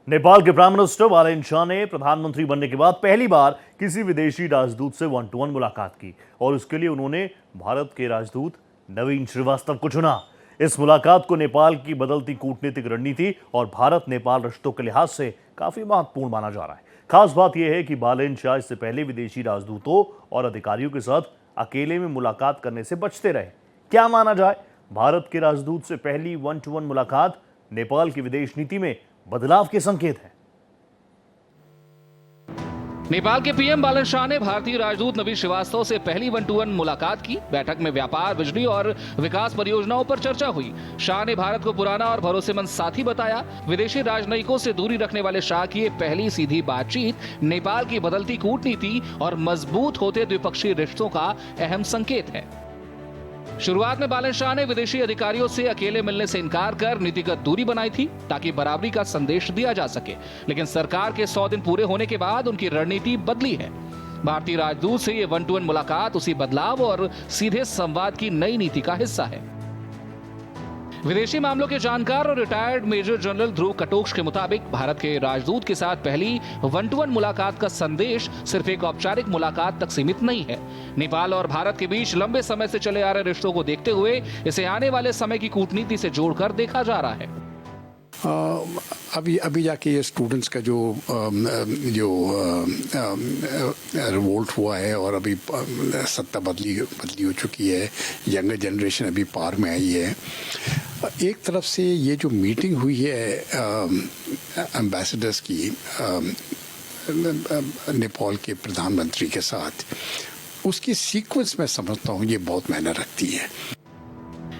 नेपाल के prime minister Balen Shah ने प्रधानमंत्री बनने के बाद पहली बार किसी विदेशी राजदूत से वन टू वन मुलाकात की और उसके लिए उन्होंने भारत के राजदूत नवीन श्रीवास्तव को चुना। इस मुलाकात को नेपाल की बदलती कूटनीतिक रणनीति और भारत नेपाल रिश्तों के लिहाज से काफी महत्वपूर्ण माना जा रहा है। खास बात यह है कि बालेन शाह इससे पहले विदेशी राजदूतों और अधिकारियों के साथ अकेले में मुलाकात करने से बचते रहे। क्या माना जाए, भारत के राजदूत से पहली वन टू वन मुलाकात नेपाल की विदेश नीति में बदलाव के संकेत है। नेपाल के पीएम बालेन शाह ने भारतीय राजदूत नवीन श्रीवास्तव से पहली वन टू वन मुलाकात की। बैठक में व्यापार, बिजली और विकास परियोजनाओं पर चर्चा हुई। शाह ने भारत को पुराना और भरोसेमंद साथी बताया। विदेशी राजनयिकों से दूरी रखने वाले शाह की ये पहली सीधी बातचीत नेपाल की बदलती कूटनीति और मजबूत होते द्विपक्षीय रिश्तों का अहम संकेत है। शुरुआत में बालेन शाह ने विदेशी अधिकारियों से अकेले मिलने से इनकार कर नीतिगत दूरी बनाई थी ताकि बराबरी का संदेश दिया जा सके, लेकिन सरकार के 100 दिन पूरे होने के बाद उनकी रणनीति बदली है। भारतीय राजदूत से ये वन टू वन मुलाकात उसी बदलाव और सीधे संवाद की नई नीति का हिस्सा है। विदेशी मामलों के जानकार और रिटायर्ड मेजर जनरल ध्रुव कटोच के मुताबिक भारत के राजदूत के साथ पहली वन टू वन मुलाकात का संदेश सिर्फ एक औपचारिक मुलाकात तक सीमित नहीं है। नेपाल और भारत के बीच लंबे समय से चले आ रहे रिश्तों को देखते हुए इसे आने वाले समय की कूटनीति से जोड़कर देखा जा रहा है। अभी जाके ये स्टूडेंट्स का जो रिवोल्ट हुआ है और अभी सत्ता बदली हो चुकी है, यंगर जनरेशन अभी पार में आई है। एक तरफ से ये जो मीटिंग हुई है एम्बेसडर्स की नेपाल के प्रधानमंत्री के साथ, उसकी सीक्वेंस मैं समझता हूँ ये बहुत मायने रखती है।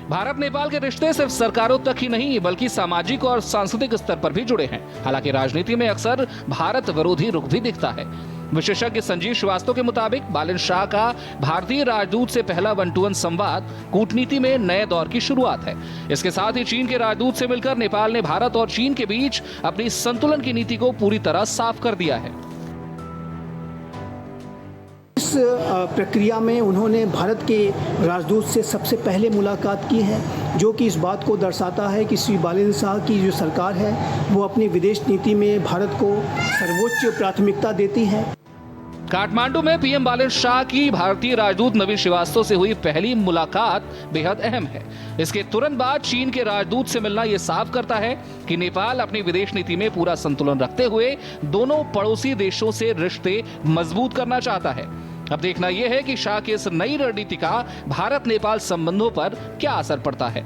भारत नेपाल के रिश्ते सिर्फ सरकारों तक ही नहीं बल्कि सामाजिक और सांस्कृतिक स्तर पर भी जुड़े हैं। हालांकि राजनीति में अक्सर भारत विरोधी रुख भी दिखता है। विशेषज्ञ संजीव श्रीवास्तव के मुताबिक बालेन शाह का भारतीय राजदूत से पहला वन टू वन संवाद कूटनीति में नए दौर की शुरुआत है। इसके साथ ही चीन के राजदूत से मिलकर नेपाल ने भारत और चीन के बीच अपनी संतुलन की नीति को पूरी तरह साफ कर दिया है। इस प्रक्रिया में उन्होंने भारत के राजदूत से सबसे पहले मुलाकात की है, जो कि इस बात को दर्शाता है कि श्री बालेन शाह की जो सरकार है वो अपनी विदेश नीति में भारत को सर्वोच्च प्राथमिकता देती है। काठमांडू में पीएम बालेन शाह की भारतीय राजदूत नवीन श्रीवास्तव से हुई पहली मुलाकात बेहद अहम है। इसके तुरंत बाद चीन के राजदूत से मिलना यह साफ करता है कि नेपाल अपनी विदेश नीति में पूरा संतुलन रखते हुए दोनों पड़ोसी देशों से रिश्ते मजबूत करना चाहता है। अब देखना यह है कि शाह की इस नई रणनीति का भारत नेपाल संबंधों पर क्या असर पड़ता है।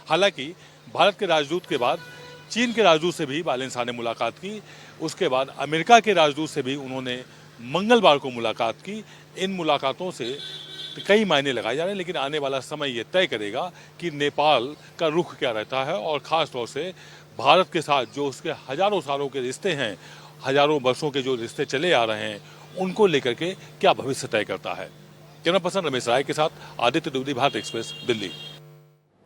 हालांकि भारत के राजदूत के बाद चीन के राजदूत से भी बालेन शाह ने मुलाकात की। उसके बाद अमेरिका के राजदूत से भी उन्होंने मंगलवार को मुलाकात की। इन मुलाकातों से कई मायने लगाए जा रहे हैं, लेकिन आने वाला समय ये तय करेगा कि नेपाल का रुख क्या रहता है और ख़ास तौर से भारत के साथ जो उसके हजारों सालों के रिश्ते हैं, हजारों वर्षों के जो रिश्ते चले आ रहे हैं, उनको लेकर के क्या भविष्य तय करता है। कैमरा पर्सन रमेश राय के साथ आदित्य द्विवेदी, भारत एक्सप्रेस, दिल्ली।